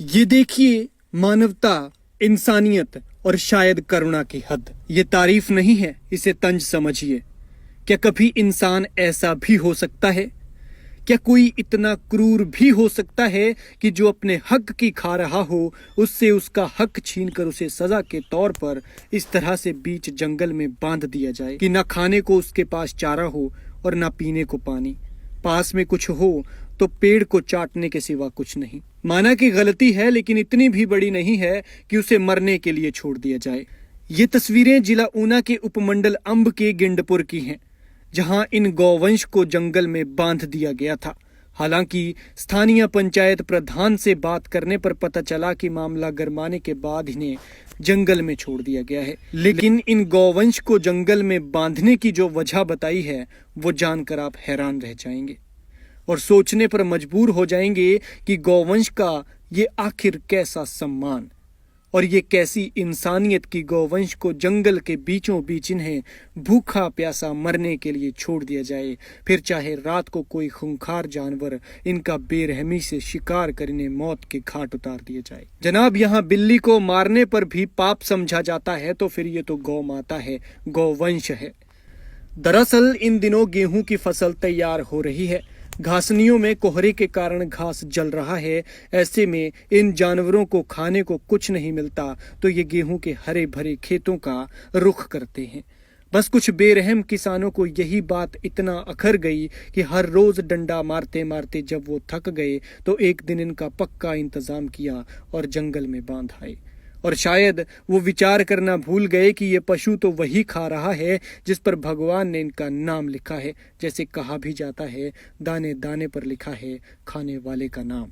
ये देखिए, मानवता, इंसानियत और शायद करुणा की हद। ये तारीफ नहीं है, इसे तंज समझिए। क्या कभी इंसान ऐसा भी हो सकता है? क्या कोई इतना क्रूर भी हो सकता है कि जो अपने हक की खा रहा हो, उससे उसका हक छीनकर उसे सजा के तौर पर इस तरह से बीच जंगल में बांध दिया जाए कि ना खाने को उसके पास चारा हो और ना पीने को पानी। पास में कुछ हो तो पेड़ को चाटने के सिवा कुछ नहीं। माना कि गलती है, लेकिन इतनी भी बड़ी नहीं है कि उसे मरने के लिए छोड़ दिया जाए। ये तस्वीरें जिला ऊना के उपमंडल अंब के गिंडपुर की हैं, जहां इन गौवंश को जंगल में बांध दिया गया था। हालांकि स्थानीय पंचायत प्रधान से बात करने पर पता चला कि मामला गरमाने के बाद इन्हें जंगल में छोड़ दिया गया है। लेकिन इन गौवंश को जंगल में बांधने की जो वजह बताई है, वो जानकर आप हैरान रह जाएंगे और सोचने पर मजबूर हो जाएंगे कि गौवंश का ये आखिर कैसा सम्मान और ये कैसी इंसानियत की गौवंश को जंगल के बीचों बीच इन्हें भूखा प्यासा मरने के लिए छोड़ दिया जाए, फिर चाहे रात को कोई खूंखार जानवर इनका बेरहमी से शिकार कर इन्हें मौत के घाट उतार दिया जाए। जनाब, यहाँ बिल्ली को मारने पर भी पाप समझा जाता है, तो फिर ये तो गौ माता है, गौवंश है। दरअसल इन दिनों गेहूं की फसल तैयार हो रही है। घासनियों में कोहरे के कारण घास जल रहा है। ऐसे में इन जानवरों को खाने को कुछ नहीं मिलता, तो ये गेहूं के हरे भरे खेतों का रुख करते हैं। बस कुछ बेरहम किसानों को यही बात इतना अखर गई कि हर रोज डंडा मारते मारते जब वो थक गए, तो एक दिन इनका पक्का इंतजाम किया और जंगल में बांध आए। और शायद वो विचार करना भूल गए कि ये पशु तो वही खा रहा है जिस पर भगवान ने इनका नाम लिखा है। जैसे कहा भी जाता है, दाने दाने पर लिखा है खाने वाले का नाम।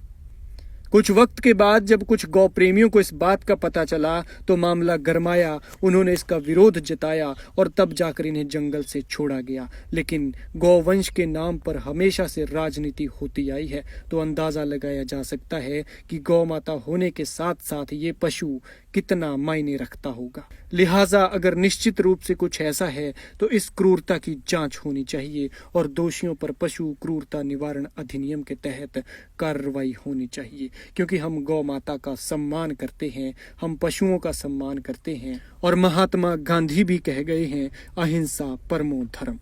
कुछ वक्त के बाद जब कुछ गौ प्रेमियों को इस बात का पता चला, तो मामला गरमाया। उन्होंने इसका विरोध जताया और तब जाकर इन्हें जंगल से छोड़ा गया। लेकिन गौवंश के नाम पर हमेशा से राजनीति होती आई है, तो अंदाजा लगाया जा सकता है कि गौ माता होने के साथ साथ ये पशु कितना मायने रखता होगा। लिहाजा अगर निश्चित रूप से कुछ ऐसा है, तो इस क्रूरता की जांच होनी चाहिए और दोषियों पर पशु क्रूरता निवारण अधिनियम के तहत कार्रवाई होनी चाहिए, क्योंकि हम गौ माता का सम्मान करते हैं, हम पशुओं का सम्मान करते हैं। और महात्मा गांधी भी कह गए हैं, अहिंसा परमो धर्म।